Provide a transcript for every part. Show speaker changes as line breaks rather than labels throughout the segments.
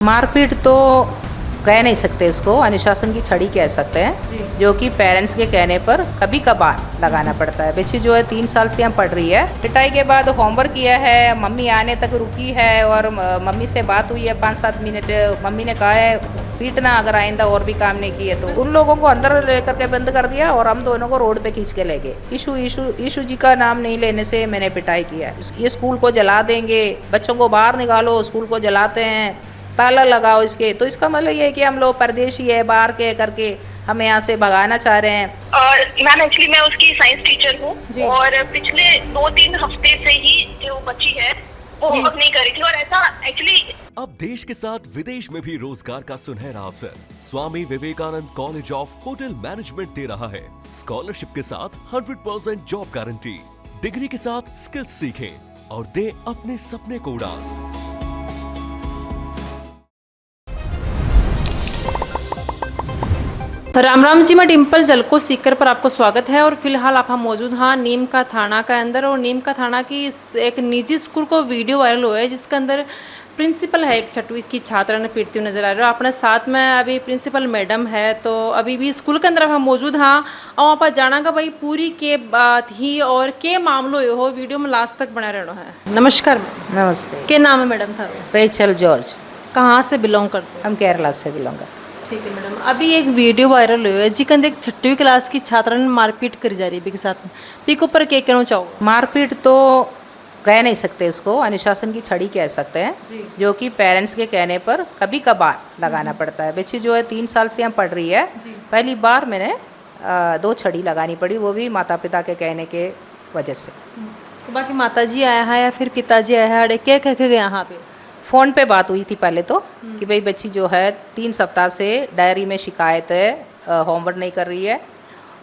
मारपीट तो कह नहीं सकते, इसको अनुशासन की छड़ी कह सकते हैं, जो कि पेरेंट्स के कहने पर कभी कभार लगाना पड़ता है। बच्ची जो है 3 साल से यहाँ पढ़ रही है, पिटाई के बाद होमवर्क किया है, मम्मी आने तक रुकी है और मम्मी से बात हुई है 5-7 मिनट। मम्मी ने कहा है पीटना अगर आइंदा और भी काम नहीं किए तो। उन लोगों को अंदर लेकर के बंद कर दिया और हम दोनों को रोड पे खींच के ले गए। ईशू जी का नाम नहीं लेने से मैंने पिटाई किया। ये स्कूल को जला देंगे, बच्चों को बाहर निकालो, स्कूल को जलाते हैं, ताला लगाओ इसके। तो इसका मतलब ये है कि हम लोग परदेशी है, बाहर के करके हमें यहाँ से भगाना चाह रहे हैं।
और मैम एक्चुअली मैं उसकी साइंस टीचर हूँ और पिछले 2-3 हफ्ते से ही जो बच्ची है वो होमवर्क नहीं कर रही थी और ऐसा एक्चुअली।
अब देश के साथ विदेश में भी रोजगार का सुनहरा अवसर Swami Vivekananda college of hotel management दे रहा है। स्कॉलरशिप के साथ 100% जॉब गारंटी, डिग्री के साथ स्किल्स सीखें और दें अपने सपने को उड़ान।
राम राम जी, मैं डिम्पल जलको सीकर पर आपको स्वागत है। और फिलहाल आप हम मौजूद हैं नीम का थाना के अंदर। और नीम का थाना की एक निजी स्कूल को वीडियो वायरल हुआ है जिसके अंदर प्रिंसिपल है, एक 6वीं की छात्रा ने पीटती हुई नजर आ रही है। अपने साथ में अभी प्रिंसिपल मैडम है, तो अभी भी स्कूल के अंदर हम मौजूद हाँ और वहाँ पर जाना का भाई पूरी के बात ही और के मामलों हो वीडियो में लास्ट तक बना रहना है। नमस्कार मैम।
नमस्ते।
क्या नाम है मैडम था?
Rachel George.
कहाँ से बिलोंग करते हैं?
हम केरला से बिलोंग करते हैं।
ठीक है मैडम, अभी एक वीडियो वायरल हुई है जी के अंदर एक 6वीं क्लास की छात्रा ने मारपीट करी जा रही है के साथ में। पीक ऊपर क्या कहना चाहोगे?
मारपीट तो कह नहीं सकते, इसको अनुशासन की छड़ी कह सकते हैं, जो कि पेरेंट्स के कहने पर कभी कभार लगाना पड़ता है। बच्ची जो है 3 साल से यहाँ पढ़ रही है, पहली बार मैंने 2 छड़ी लगानी पड़ी, वो भी माता पिता के कहने के वजह से।
तो बाकी माता जी आया है या फिर पिताजी आया है, क्या कह के गए यहाँ पे?
फ़ोन पे बात हुई थी पहले तो कि भाई बच्ची जो है 3 सप्ताह से डायरी में शिकायत है, होमवर्क नहीं कर रही है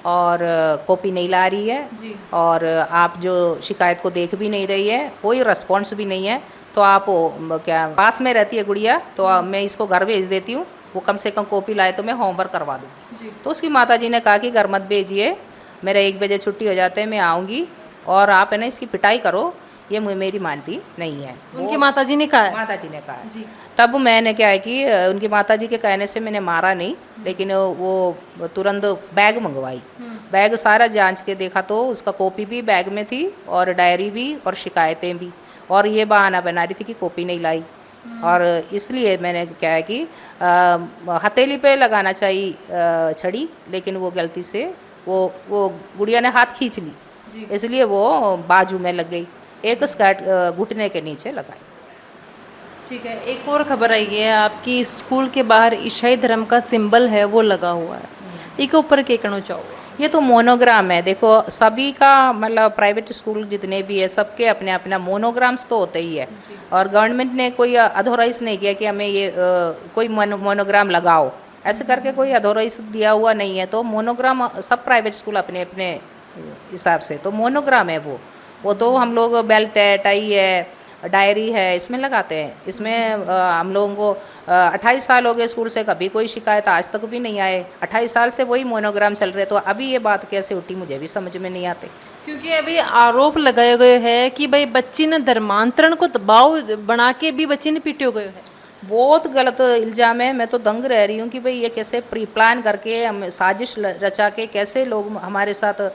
और कॉपी नहीं ला रही है और आप जो शिकायत को देख भी नहीं रही है, कोई रिस्पॉन्स भी नहीं है। तो आप क्या पास में रहती है गुड़िया, तो मैं इसको घर भेज देती हूँ, वो कम से कम कॉपी लाए तो मैं होमवर्क करवा दूँ। तो उसकी माताजी ने कहा कि घर मत भेजिए, मेरा 1 बजे छुट्टी हो जाते हैं, मैं आऊँगी और आप है ना इसकी पिटाई करो। ये मेरी मानती नहीं है।
उनकी माताजी ने कहा है?
माताजी ने कहा जी। तब मैंने क्या है कि उनकी माताजी के कहने से मैंने मारा नहीं, लेकिन वो तुरंत बैग मंगवाई। बैग सारा जांच के देखा तो उसका कॉपी भी बैग में थी और डायरी भी और शिकायतें भी, और ये बहाना बना रही थी कि कॉपी नहीं लाई। और इसलिए मैंने क्या है कि हथेली पे लगाना चाहिए छड़ी, लेकिन वो गलती से वो गुड़िया ने हाथ खींच ली, इसलिए वो बाजू में लग गई, एक स्कर्ट घुटने के नीचे लगाई।
ठीक है, एक और खबर आई है आपकी स्कूल के बाहर ईसाई धर्म का सिंबल है वो लगा हुआ है, इसके ऊपर क्या कहना चाहोगे?
ये तो मोनोग्राम है। देखो सभी का मतलब प्राइवेट स्कूल जितने भी है सबके अपने अपना मोनोग्राम्स तो होते ही है, और गवर्नमेंट ने कोई अथॉराइज नहीं किया कि हमें ये कोई मोनोग्राम लगाओ, ऐसे करके कोई अथॉराइज दिया हुआ नहीं है। तो मोनोग्राम सब प्राइवेट स्कूल अपने अपने हिसाब से तो मोनोग्राम है वो तो हम लोग बेल्ट है, टाई है, डायरी है, इसमें लगाते हैं। इसमें हम लोगों को 28 साल हो गए स्कूल से, कभी कोई शिकायत आज तक भी नहीं आए। 28 साल से वही मोनोग्राम चल रहे, तो अभी ये बात कैसे उठी मुझे भी समझ में नहीं आते।
क्योंकि अभी आरोप लगाए गए हैं कि भाई बच्ची ने धर्मांतरण को दबाव बना के भी बच्ची ने पीटे गए है।
बहुत गलत इल्ज़ाम है। मैं तो दंग रह रही हूँ कि भाई ये कैसे प्री प्लान करके हम साजिश रचा के कैसे लोग हमारे साथ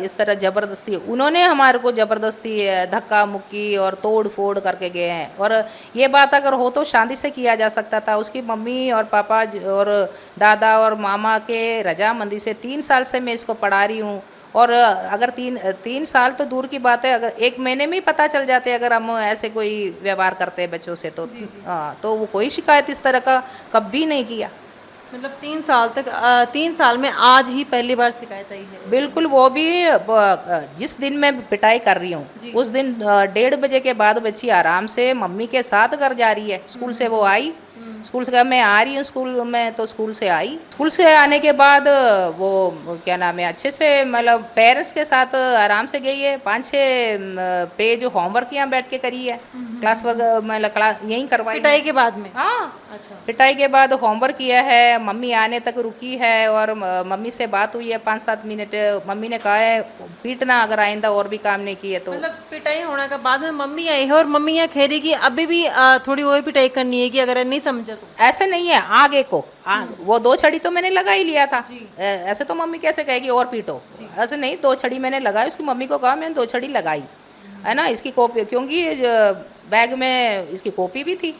इस तरह ज़बरदस्ती, उन्होंने हमारे को ज़बरदस्ती धक्का मुक्की और तोड़ फोड़ करके गए हैं। और ये बात अगर हो तो शांति से किया जा सकता था। उसकी मम्मी और पापा और दादा और मामा के रजामंदी से 3 साल से मैं इसको पढ़ा रही हूँ। और अगर तीन साल तो दूर की बात है, अगर 1 महीने में ही पता चल जाते अगर हम ऐसे कोई व्यवहार करते हैं बच्चों से, तो हाँ, तो वो कोई शिकायत इस तरह का कभी नहीं किया।
मतलब 3 साल तक 3 साल में आज ही पहली बार शिकायत आई है?
बिल्कुल, वो भी जिस दिन मैं पिटाई कर रही हूँ उस दिन 1:30 बजे के बाद बच्ची आराम से मम्मी के साथ घर जा रही है। स्कूल से वो आई स्कूल से मैं आ रही हूँ स्कूल में, तो स्कूल से आई, स्कूल से आने के बाद वो क्या नाम है अच्छे से मतलब पेरेंट्स के साथ आराम से गई है, 5-6 पेज होमवर्क यहाँ बैठ के करी है, क्लास वर्क मतलब क्लास यहीं करवाई है।
पिटाई के बाद में?
हाँ,
अच्छा।
पिटाई के बाद होमवर्क किया है, मम्मी आने तक रुकी है और मम्मी से बात हुई है 5-7 मिनट। मम्मी ने कहा है पीटना अगर आइंदा और भी काम नहीं किए तो।
मतलब पिटाई होने के बाद में मम्मी आई है और मम्मी यहाँ कह रही कि अभी भी थोड़ी और पिटाई करनी है कि अगर नहीं समझा तो।
ऐसे नहीं है, आगे को वो 2 छड़ी तो मैंने लगा ही लिया था। ऐसे तो मम्मी कैसे कहेगी और पीटो, ऐसे नहीं, 2 छड़ी मैंने लगाई, उसकी मम्मी को कहा मैंने 2 छड़ी लगाई है ना, इसकी कॉपी क्योंकि बैग में इसकी कॉपी भी थी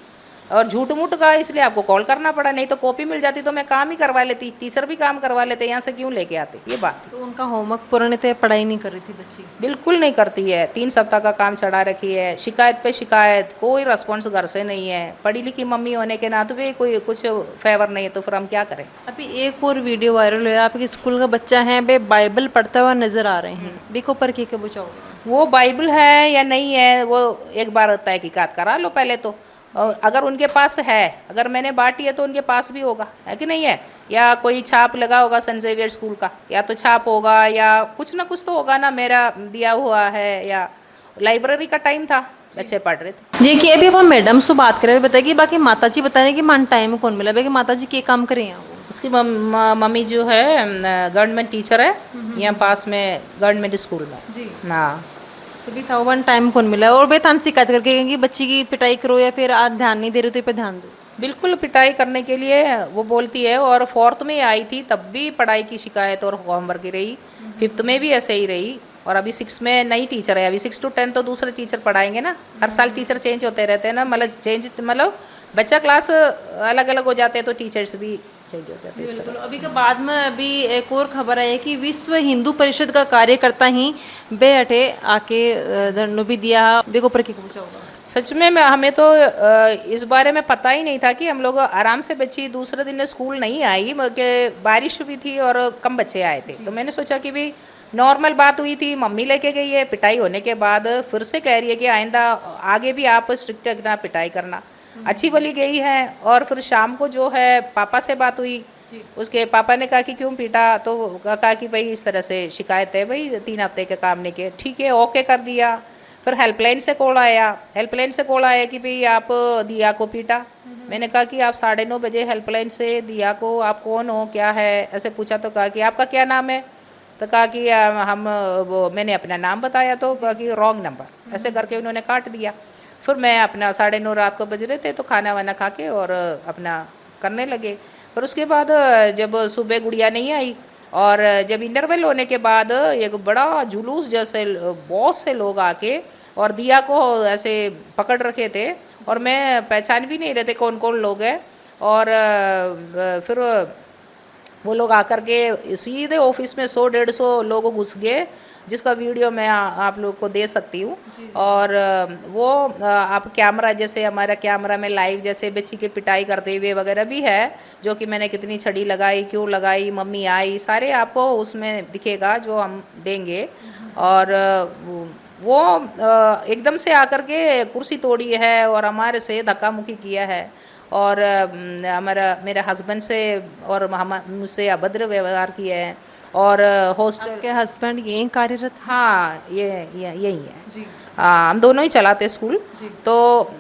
और झूठ मूठ का इसलिए आपको कॉल करना पड़ा, नहीं तो कॉपी मिल जाती तो मैं काम ही करवा लेती, टीचर भी काम करवा लेते, यहाँ से क्यों लेके आते, ये बात थी।
तो उनका होमवर्क पूरा नहीं था, पढ़ाई नहीं कर रही थी बच्ची?
बिल्कुल नहीं करती है, 3 सप्ताह का काम चढ़ा रखी है, शिकायत पे शिकायत, कोई रिस्पॉन्स घर से नहीं है। पढ़ी लिखी मम्मी होने के नाते भी कोई कुछ फेवर नहीं है, तो फिर हम क्या करें।
अभी एक और वीडियो वायरल हुआ, आपके स्कूल का बच्चा है बे बाइबल पढ़ता हुआ नजर आ रहे हैं, देखो पर के बचाओ।
वो बाइबल है या नहीं है वो एक बार तहकीकात करा लो पहले तो, और अगर उनके पास है, अगर मैंने बांटी है तो उनके पास भी होगा, है कि नहीं है, या कोई छाप लगा होगा सेंट जेवियर स्कूल का, या तो छाप होगा या कुछ ना कुछ तो होगा ना, मेरा दिया हुआ है, या लाइब्रेरी का टाइम था, बच्चे पढ़ रहे थे।
जी कि अभी अब हम मैडम से बात करें, बताइए कि बाकी माता जी बता रहे हैं कि मान टाइम कौन मिला कि माता जी के काम करें यहाँ?
उसकी मम्मी जो है गवर्नमेंट टीचर है यहाँ पास में गवर्नमेंट स्कूल में
जी।
हाँ,
तो भी सावन टाइम कौन मिला और बेतान शिकायत करके कि बच्ची की पिटाई करो या फिर आज ध्यान नहीं दे रहे तो ये पे ध्यान दो?
बिल्कुल पिटाई करने के लिए वो बोलती है, और 4th में आई थी तब भी पढ़ाई की शिकायत और होमवर्क की रही, 5th में भी ऐसे ही रही, और अभी 6 में नई टीचर है, अभी 6 to 10 तो दूसरे टीचर पढ़ाएंगे ना, हर साल टीचर चेंज होते रहते हैं ना, मतलब बच्चा क्लास अलग अलग हो जाते हैं तो टीचर्स भी चेंज हो जाते हैं इस तरह।
बिल्कुल। अभी के बाद में अभी एक और खबर आई है कि विश्व हिंदू परिषद का कार्यकर्ता ही बे अठे आके धरनो भी दिया, बेको पर के पूछा होगा।
सच में हमें तो इस बारे में पता ही नहीं था कि हम लोग आराम से, बच्ची दूसरे दिन स्कूल नहीं आई, बारिश भी थी और कम बच्चे आए थे, तो मैंने सोचा कि भी नॉर्मल बात हुई थी, मम्मी लेके गई है, पिटाई होने के बाद फिर से कह रही है कि आइंदा आगे भी आप स्ट्रिक्ट रखना, पिटाई करना। अच्छी भली गई है, और फिर शाम को जो है पापा से बात हुई, उसके पापा ने कहा कि क्यों पीटा, तो कहा कि भाई इस तरह से शिकायत है भाई 3 हफ्ते के काम नहीं किए, ठीक है ओके कर दिया। फिर हेल्पलाइन से कॉल आया कि भाई आप दिया को पीटा। मैंने कहा कि आप 9:30 बजे हेल्पलाइन से दिया को, आप कौन हो, क्या है, ऐसे पूछा, तो कहा कि आपका क्या नाम है, तो कहा कि हम वो, मैंने अपना नाम बताया तो कहा कि रॉन्ग नंबर, ऐसे करके उन्होंने काट दिया। फिर मैं अपना 9:30 रात को बज रहे थे तो खाना वाना खा के और अपना करने लगे। फिर उसके बाद जब सुबह गुड़िया नहीं आई और जब इंटरवल होने के बाद एक बड़ा जुलूस जैसे बहुत से लोग आके और दिया को ऐसे पकड़ रखे थे, और मैं पहचान भी नहीं रहे थे कौन कौन लोग हैं, और फिर वो लोग आकर के सीधे ऑफिस में 100-150 लोग घुस गए, जिसका वीडियो मैं आप लोग को दे सकती हूँ। और वो आप कैमरा, जैसे हमारा कैमरा में लाइव जैसे बच्ची की पिटाई करते हुए वगैरह भी है, जो कि मैंने कितनी छड़ी लगाई, क्यों लगाई, मम्मी आई, सारे आपको उसमें दिखेगा जो हम देंगे। और वो एकदम से आकर के कुर्सी तोड़ी है और हमारे से धक्का मुक्की किया है, और मेरे हस्बैंड से और मुझसे अभद्र व्यवहार किया है। और हॉस्टल
के हस्बैंड यहीं कार्यरत?
हाँ, यही है जी। हम दोनों ही चलाते स्कूल। तो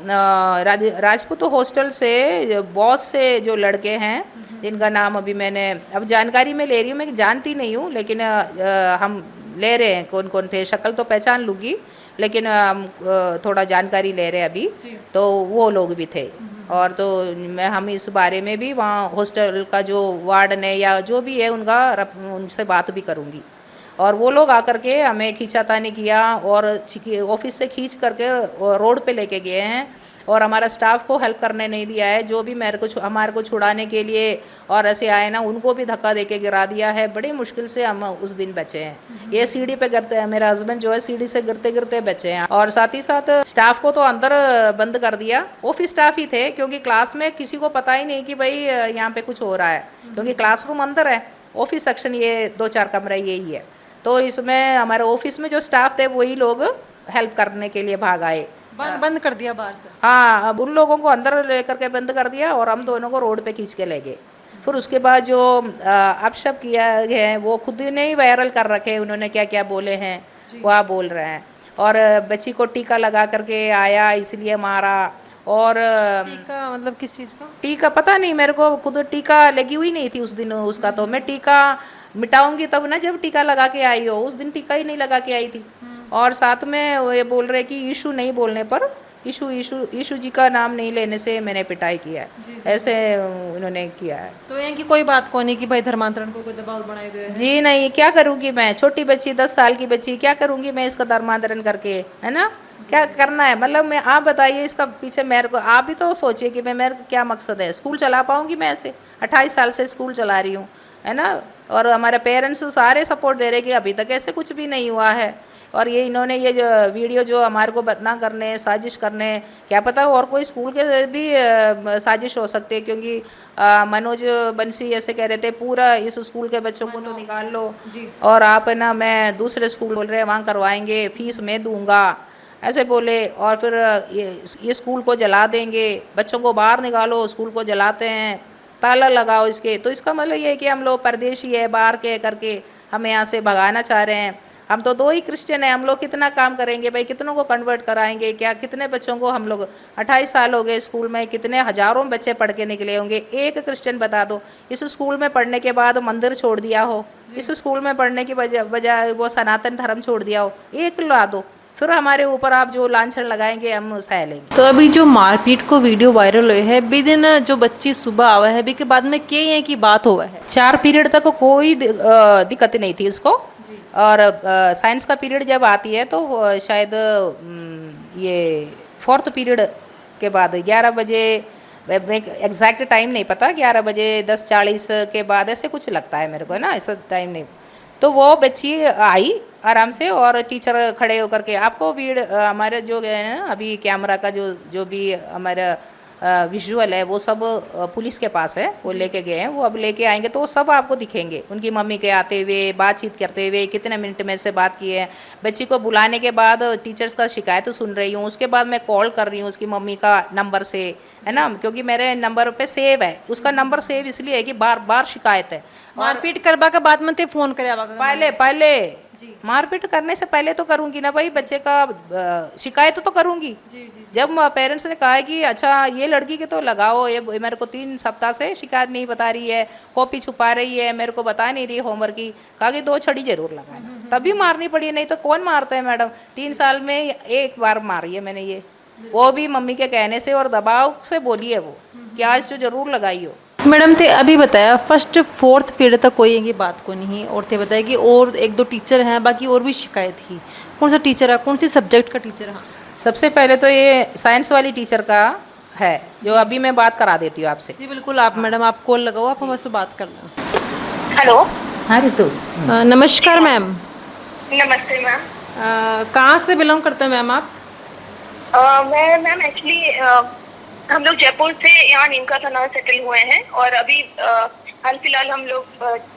राजपूत हॉस्टल से बहुत से जो लड़के हैं, जिनका नाम अभी मैंने अब जानकारी में ले रही हूँ, मैं जानती नहीं हूँ, लेकिन हम ले रहे हैं कौन कौन थे, शक्ल तो पहचान लूँगी, लेकिन हम थोड़ा जानकारी ले रहे हैं अभी, तो वो लोग भी थे। और तो हम इस बारे में भी वहाँ हॉस्टल का जो वार्डन है या जो भी है उनसे बात भी करूँगी। और वो लोग आकर के हमें खींचातानी किया और ऑफिस से खींच करके रोड पे लेके गए हैं, और हमारा स्टाफ को हेल्प करने नहीं दिया है, जो भी हमारे को छुड़ाने के लिए और ऐसे आए ना, उनको भी धक्का देके गिरा दिया है। बड़ी मुश्किल से हम उस दिन बचे हैं। ये सीढ़ी पे गिरते हैं, मेरा हस्बैंड जो है सीढ़ी से गिरते गिरते बचे हैं। और साथ ही साथ स्टाफ को तो अंदर बंद कर दिया, ऑफिस स्टाफ ही थे, क्योंकि क्लास में किसी को पता ही नहीं कि भाई यहाँ पे कुछ हो रहा है, क्योंकि क्लासरूम अंदर है, ऑफिस सेक्शन ये 2-4 कमरा यही है। तो इसमें हमारे ऑफिस में जो स्टाफ थे वही लोग हेल्प करने के लिए भाग आए,
बंद कर दिया बाहर से।
हाँ, अब उन लोगों को अंदर लेकर के बंद कर दिया और हम दोनों को रोड पे खींच के ले गए। फिर उसके बाद जो अपशब्द किया गया है वो खुद ने ही वायरल कर रखे हैं, उन्होंने क्या क्या बोले हैं वह बोल रहे हैं। और बच्ची को टीका लगा करके आया इसलिए मारा। और
टीका मतलब किस चीज़ का?
टीका पता नहीं, मेरे को खुद टीका लगी हुई नहीं थी उस दिन उसका, तो मैं टीका मिटाऊंगी तब ना जब टीका लगा के आई हो, उस दिन टीका ही नहीं लगा के आई थी। और साथ में वो ये बोल रहे कि यीशु नहीं बोलने पर, यीशु जी का नाम नहीं लेने से मैंने पिटाई किया है, ऐसे उन्होंने किया है।
तो यहाँ की कोई बात को नहीं कि भाई धर्मांतरण को कोई दबाव बनाए गए हैं?
जी नहीं, क्या करूँगी मैं, छोटी बच्ची 10 साल की बच्ची, क्या करूँगी मैं इसका धर्मांतरण करके, है ना, क्या करना है मतलब। मैं आप बताइए इसका पीछे मेरे को, आप भी तो सोचिए कि मेरे को क्या मकसद है। स्कूल चला पाऊँगी मैं ऐसे? 28 साल से स्कूल चला रही हूँ, है ना, और हमारे पेरेंट्स सारे सपोर्ट दे रहे कि अभी तक ऐसे कुछ भी नहीं हुआ है। और ये इन्होंने ये जो वीडियो जो हमारे को बदनाम करने, साजिश करने, क्या पता और कोई स्कूल के भी साजिश हो सकती है, क्योंकि मनोज बंसी ऐसे कह रहे थे पूरा इस स्कूल के बच्चों को तो निकाल लो और आप है ना, मैं दूसरे स्कूल बोल रहे हैं वहाँ करवाएंगे, फीस मैं दूंगा, ऐसे बोले। और फिर ये स्कूल को जला देंगे, बच्चों को बाहर निकालो, स्कूल को जलाते हैं, ताला लगाओ इसके। तो इसका मतलब ये है कि हम लोग परदेशी है बाहर के करके हमें यहाँ से भगाना चाह रहे हैं। हम तो 2 ही क्रिश्चियन हैं, हम लोग कितना काम करेंगे भाई, कितनों को कन्वर्ट कराएंगे, क्या कितने बच्चों को हम लोग 28 साल हो गए स्कूल में, कितने हजारों बच्चे पढ़ के निकले होंगे। एक क्रिश्चियन बता दो इस स्कूल में पढ़ने के बाद मंदिर छोड़ दिया हो, इस स्कूल में पढ़ने की बजाय वो सनातन धर्म छोड़ दिया हो, एक ला दो, फिर हमारे ऊपर आप जो लांछन लगाएंगे हम सह लेंगे।
तो अभी जो मारपीट को वीडियो वायरल हुए है दिन जो बच्ची सुबह आवा है अभी के बाद में क्या है की बात हुआ है?
4 पीरियड तक कोई दिक्कत नहीं थी उसको। और साइंस का पीरियड जब आती है तो शायद ये 4th पीरियड के बाद 11 बजे, एग्जैक्ट टाइम नहीं पता, 11 बजे 10:40 के बाद ऐसे कुछ लगता है मेरे को, है ना, ऐसा टाइम नहीं। तो वो बच्ची आई आराम से और टीचर खड़े होकर के, आपको हमारे जो है ना अभी कैमरा का जो भी हमारा विजुअल है वो सब पुलिस के पास है, वो लेके गए हैं, वो अब लेके आएंगे तो वो सब आपको दिखेंगे, उनकी मम्मी के आते हुए, बातचीत करते हुए, कितने मिनट में से बात की है। बच्ची को बुलाने के बाद टीचर्स का शिकायत सुन रही हूँ, उसके बाद मैं कॉल कर रही हूँ उसकी मम्मी का नंबर से, है ना, क्योंकि मेरे नंबर पे सेव है, उसका नंबर सेव इसलिए है कि बार बार शिकायत है।
मारपीट करवा के बाद में फोन करे
पहले मारपीट करने से पहले तो करूंगी ना भाई, बच्चे का शिकायत तो करूंगी। जब पेरेंट्स ने कहा है कि अच्छा ये लड़की के तो लगाओ, ये मेरे को 3 सप्ताह से शिकायत नहीं बता रही है, कॉपी छुपा रही है, मेरे को बता नहीं रही होमवर्क की, कहा कि 2 छड़ी जरूर लगाना, तभी मारनी पड़ी, नहीं तो कौन मारता है मैडम। 3 साल में 1 बार मारी है मैंने, ये वो भी मम्मी के कहने से और दबाव से बोली है वो कि आज तो जरूर लगाई हो।
मैडम थे अभी बताया 1st 4th पीरियड तक कोई ये बात को नहीं, और थे बताया कि और 1-2 टीचर हैं, बाकी और भी शिकायत थी। कौन सा टीचर है, कौन सी सब्जेक्ट का टीचर है?
सबसे पहले तो ये साइंस वाली टीचर का है जो अभी मैं बात करा देती हूँ आपसे।
जी बिल्कुल, आप मैडम आप कॉल लगाओ, आप हमसे बात कर लो।
हेलो।
हाँ रितु।
नमस्कार मैम।
नमस्ते मैम।
कहाँ से बिलोंग करते हैं मैम आप?
मैं मैम एक्चुअली हम लोग जयपुर से यहाँ नीमका थाना सेटल हुए हैं और अभी हाल फिलहाल हम लोग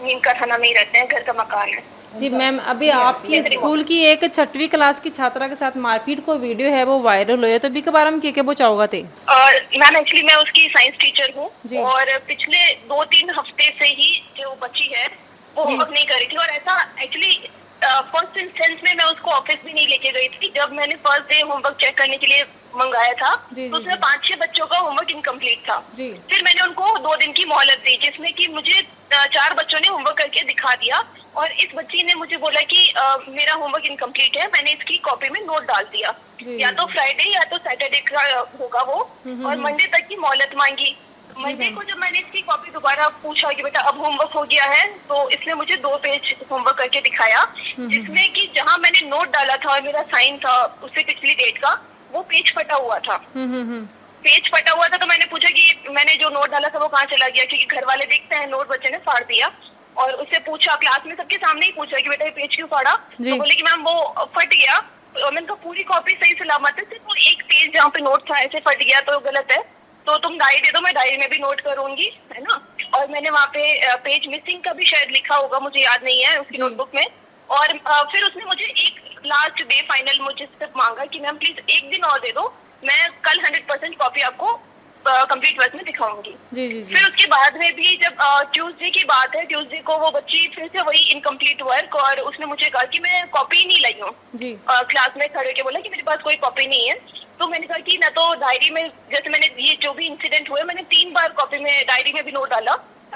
नीमका थाना में ही रहते हैं, घर का मकान है। जी
मैम, अभी आपकी स्कूल की एक 6वीं क्लास की छात्रा के साथ मारपीट को वीडियो है वो वायरल हुआ है, तो अभी के बारे में क्या वो चाहोगा थे?
मैम एक्चुअली मैं उसकी साइंस टीचर हूँ और पिछले 2-3 हफ्ते से ही जो बच्ची है वो होमवर्क नहीं कर रही थी। और ऐसा एक्चुअली फर्स्ट इंस्टेंस में मैं उसको ऑफिस भी नहीं लेके गई थी। जब मैंने फर्स्ट डे होमवर्क चेक करने के लिए मंगाया था तो उसमें 5-6 बच्चों का होमवर्क इनकम्प्लीट था। फिर मैंने उनको 2 दिन की मोहलत दी, जिसमें कि मुझे 4 बच्चों ने होमवर्क करके दिखा दिया और इस बच्ची ने मुझे बोला कि मेरा होमवर्क इनकम्प्लीट है, मैंने इसकी कॉपी में नोट डाल दिया। या तो फ्राइडे या तो सैटरडे का होगा वो, और मंडे तक की मोहलत मांगी। मंडे को जब मैंने इसकी कॉपी दोबारा पूछा कि बेटा अब होमवर्क हो गया है, तो इसने मुझे 2 पेज होमवर्क करके दिखाया, जिसमें कि जहाँ मैंने नोट डाला था और मेरा साइन था उससे पिछली डेट का, वो पेज फटा हुआ था। पेज फटा हुआ था तो मैंने पूछा कि मैंने जो नोट डाला था वो कहाँ चला गया, क्योंकि घर वाले देखते हैं नोट बच्चे ने फाड़ दिया। और उससे पूछा, क्लास में सबके सामने ही पूछा कि बेटा ये पेज क्यों फाड़ा, तो बोले कि मैम वो फट गया। मैंने कहा पूरी कॉपी सही सलामत है, सिर्फ वो एक पेज जहाँ पे नोट था ऐसे फट गया तो गलत है, तो तुम डायरी दे दो, मैं डायरी में भी नोट करूंगी, है ना। और मैंने वहाँ पे पेज मिसिंग का भी शायद लिखा होगा, मुझे याद नहीं है उसकी नोटबुक में। और फिर उसने मुझे एक लास्ट डे फाइनल मुझे सिर्फ मांगा कि मैम प्लीज एक दिन और दे दो, मैं कल 100% कॉपी आपको कंप्लीट वर्क में दिखाऊंगी।
जी जी जी।
फिर उसके बाद में भी जब ट्यूसडे की बात है, ट्यूसडे को वो बच्ची फिर से वही इनकम्प्लीट वर्क, और उसने मुझे कहा कि मैं कॉपी नहीं लाई हूँ।
जी।
क्लास में खड़े के बोला कि मेरे पास कोई कॉपी नहीं है। तो मैंने कहा कि मैं तो डायरी में, जैसे मैंने ये जो भी इंसिडेंट हुए, मैंने 3 बार कॉपी में डायरी में भी नोट डाला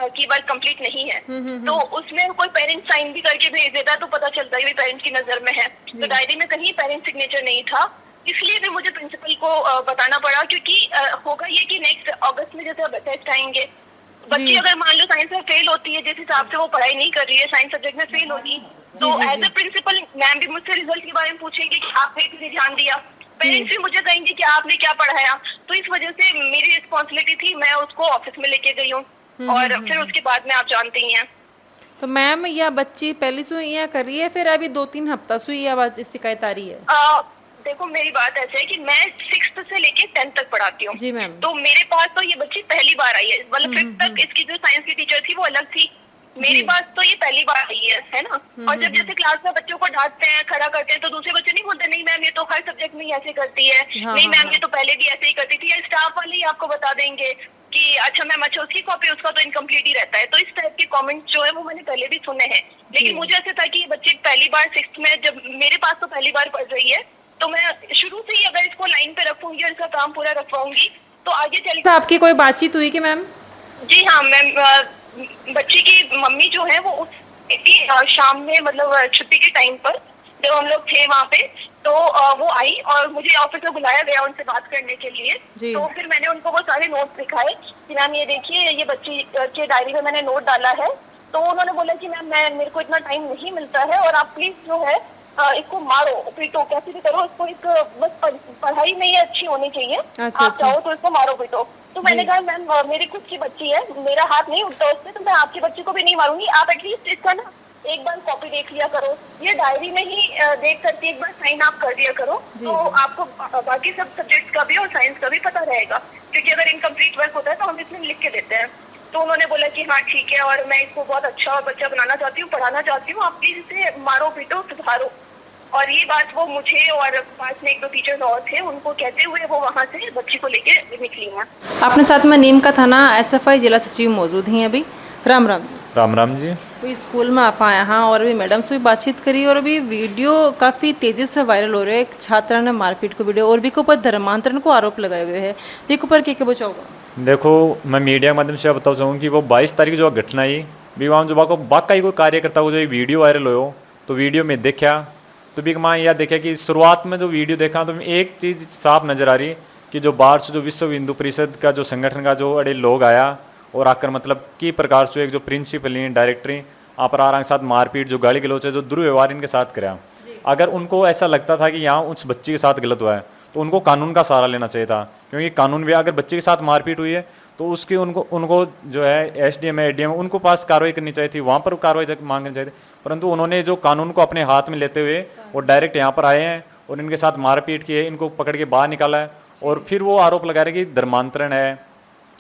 कि वर्क कंप्लीट नहीं है। तो उसमें कोई पेरेंट साइन भी करके भेज देता तो पता चलता है पेरेंट्स की नजर में है। तो डायरी में कहीं पेरेंट सिग्नेचर नहीं था, इसलिए भी मुझे प्रिंसिपल को बताना पड़ा, क्योंकि होगा ये कि नेक्स्ट अगस्त में जैसे टेस्ट आएंगे, बच्ची अगर मान लो साइंस में फेल होती है, जिस हिसाब से वो पढ़ाई नहीं कर रही है, साइंस सब्जेक्ट में फेल होगी, तो एज ए प्रिंसिपल मैम भी मुझसे रिजल्ट के बारे में पूछेंगे कि आपने इतनी ध्यान दिया, पेरेंट्स भी मुझे कहेंगे कि आपने क्या पढ़ाया। तो इस वजह से मेरी रिस्पॉन्सिबिलिटी थी, मैं उसको ऑफिस में लेके गई हूँ, और फिर उसके बाद में आप जानते ही हैं।
तो मैम यह बच्ची पहली सुई यहाँ कर रही है, फिर अभी 2-3 हफ्ता सुई आवाज शिकायत आ रही है?
देखो मेरी बात ऐसे है कि मैं 6th से लेके 10th तक पढ़ाती हूँ।
जी मैम।
तो मेरे पास तो ये बच्ची पहली बार आई है, मतलब 5th तक इसकी जो साइंस की टीचर थी वो अलग थी, मेरे पास तो ये पहली बार आई है ना। और जब जैसे क्लास में बच्चों को डांटते हैं, खड़ा करते हैं, तो दूसरे बच्चे नहीं बोलते नहीं मैम ये तो हर सब्जेक्ट में ही ऐसे करती है, नहीं मैम ये तो पहले भी ऐसे ही करती थी, या स्टाफ वाले ही आपको बता देंगे कि अच्छा मैम, अच्छा उसकी कॉपी, उसका तो इनकम्प्लीट ही रहता है। तो इस टाइप के कमेंट्स जो है वो मैंने पहले भी सुने हैं, लेकिन मुझे ऐसे था कि ये बच्ची पहली बार 6th में, जब मेरे पास तो पहली बार पढ़ रही है, तो मैं शुरू से ही अगर इसको लाइन पे रखूंगी और इसका काम पूरा रखवाऊंगी तो आगे चल।
तो आपकी कोई बातचीत हुई कि मैम?
जी हाँ मैम, बच्ची की मम्मी जो है वो शाम में, मतलब छुट्टी के टाइम पर जब हम लोग थे वहाँ पे, तो वो आई और मुझे ऑफिस में बुलाया गया उनसे बात करने के लिए। तो फिर मैंने उनको वो सारे नोट्स दिखाए कि मैम ये देखिए, ये बच्ची के डायरी में मैंने नोट डाला है। तो उन्होंने बोला कि मैम मेरे को इतना टाइम नहीं मिलता है, और आप प्लीज जो है इसको मारो पीटो, कैसे भी करो इसको, एक बस पढ़ाई में ये अच्छी होनी चाहिए। आप चाहो तो इसको मारो पीटो। तो मैंने कहा मैम मेरी खुद की बच्ची है, मेरा हाथ नहीं उठता उससे, तो मैं आपकी बच्ची को भी नहीं मारूंगी, आप एटलीस्ट इसका ना एक बार कॉपी देख लिया करो, ये डायरी में ही देख करके एक बार साइन आप कर दिया करो, तो आपको बाकी सब सब्जेक्ट का भी और साइंस का भी पता रहेगा, क्योंकि अगर इनकम्प्लीट वर्क होता है तो हम इसमें लिख के देते हैं। तो उन्होंने बोला कि हाँ ठीक है, और मैं इसको बहुत अच्छा बच्चा बनाना चाहती हूँ, पढ़ाना चाहती हूँ, आप प्लीज इसे मारो पीटो सुधारो। और ये बात वो मुझे और पास में 1-2 टीचर्स और थे, उनको कहते हुए वो वहाँ से बच्ची को लेके निकली हैं।
अपने साथ में नीम का थाना SFI जिला सचिव मौजूद हैं अभी। राम राम।
राम राम जी।
कोई स्कूल में आप आए हाँ, और अभी मैडम से भी बातचीत करी, और अभी वीडियो काफ़ी तेज़ी से वायरल हो रहा है। एक छात्रा ने मारपीट को वीडियो, और भी के ऊपर धर्मांतरण को आरोप लगाए हुए हैं, भी के ऊपर क्या बचाओगा?
देखो, मैं मीडिया के माध्यम से बताना चाहूँ कि वो 22 तारीख जो घटना आई भी, वहाँ जो वाकई कोई कार्यकर्ता को जो वीडियो वायरल हो, तो वीडियो में देखा तो भी माँ यह देखा कि शुरुआत में जो वीडियो देखा तो एक चीज़ साफ नज़र आ रही कि जो बाहर से जो विश्व हिंदू परिषद का जो संगठन का जो अड़े लोग आया और आकर मतलब की प्रकार से एक जो प्रिंसिपल हैं, डायरेक्टरी अपराध के साथ मारपीट, जो गाली गलौच है, जो दुर्व्यवहार इनके साथ कराया। अगर उनको ऐसा लगता था कि यहाँ उस बच्ची के साथ गलत हुआ है तो उनको कानून का सहारा लेना चाहिए था, क्योंकि कानून भी अगर बच्चे के साथ मारपीट हुई है तो उसकी उनको जो है SDM ADM उनको पास कार्रवाई करनी चाहिए थी, वहाँ पर कार्रवाई मांगनी चाहिए थी। परंतु उन्होंने जो कानून को अपने हाथ में लेते हुए वो डायरेक्ट यहाँ पर आए हैं और इनके साथ मारपीट की है, इनको पकड़ के बाहर निकाला है, और फिर वो आरोप लगा रहे कि धर्मांतरण है,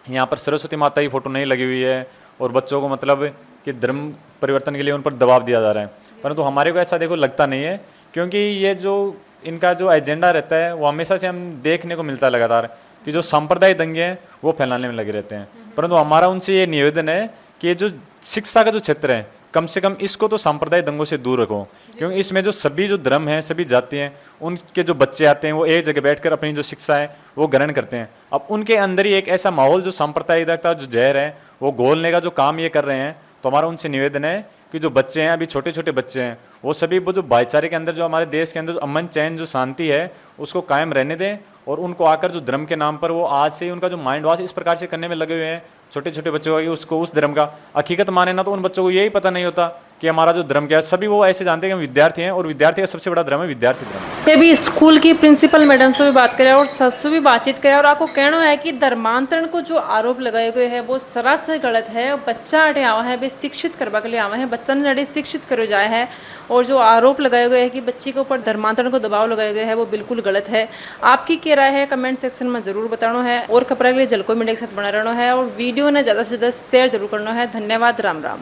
यहाँ पर सरस्वती माता की फोटो नहीं लगी हुई है, और बच्चों को मतलब कि धर्म परिवर्तन के लिए उन पर दबाव दिया जा रहा है। परंतु हमारे को ऐसा देखो लगता नहीं है, क्योंकि ये जो इनका जो एजेंडा रहता है वो हमेशा से हम देखने को मिलता है लगातार कि जो सांप्रदायिक दंगे हैं वो फैलाने में लगे रहते हैं। परंतु हमारा उनसे ये निवेदन है कि जो शिक्षा का जो क्षेत्र है, कम से कम इसको तो सांप्रदायिक दंगों से दूर रखो, क्योंकि इसमें जो सभी जो धर्म हैं, सभी जाति हैं, उनके जो बच्चे आते हैं वो एक जगह बैठकर अपनी जो शिक्षा है वो ग्रहण करते हैं। अब उनके अंदर ही एक ऐसा माहौल जो सांप्रदायिकता जो जहर है वो घोलने का जो काम ये कर रहे हैं। तो हमारा उनसे निवेदन है कि जो बच्चे हैं, अभी छोटे छोटे बच्चे हैं, वो सभी वो जो भाईचारे के अंदर, जो हमारे देश के अंदर जो अमन चैन जो शांति है उसको कायम रहने दें, और उनको आकर जो धर्म के नाम पर वो आज से ही उनका जो माइंड वॉश इस प्रकार से करने में लगे हुए हैं छोटे छोटे बच्चों का, उसको उस धर्म का हकीकत माने ना, तो उन बच्चों को यही पता नहीं होता कि हमारा जो धर्म क्या है। सभी वो ऐसे जानते हैं कि हम विद्यार्थी हैं, और विद्यार्थी का सबसे बड़ा धर्म है विद्यार्थी धर्म।
ये भी स्कूल की प्रिंसिपल मैडम से भी बात करें और सर से भी बातचीत करें, और आपको कहना है कि धर्मांतरण को जो आरोप लगाए गए हैं वो सरासर गलत है। बच्चा अटे आवा है, वे शिक्षित करवा के लिए आवा है, बच्चा ने अटे शिक्षित करो जाए है, और जो आरोप लगाए गए हैं कि बच्ची के ऊपर धर्मांतरण को दबाव लगाए गए हैं वो बिल्कुल गलत है। आपकी क्या राय है कमेंट सेक्शन में जरूर बताना है, और खबर के लिए जलको मीडिया के साथ बना रहना है, और वीडियो ने ज़्यादा से ज़्यादा शेयर जरूर करना है। धन्यवाद। राम राम।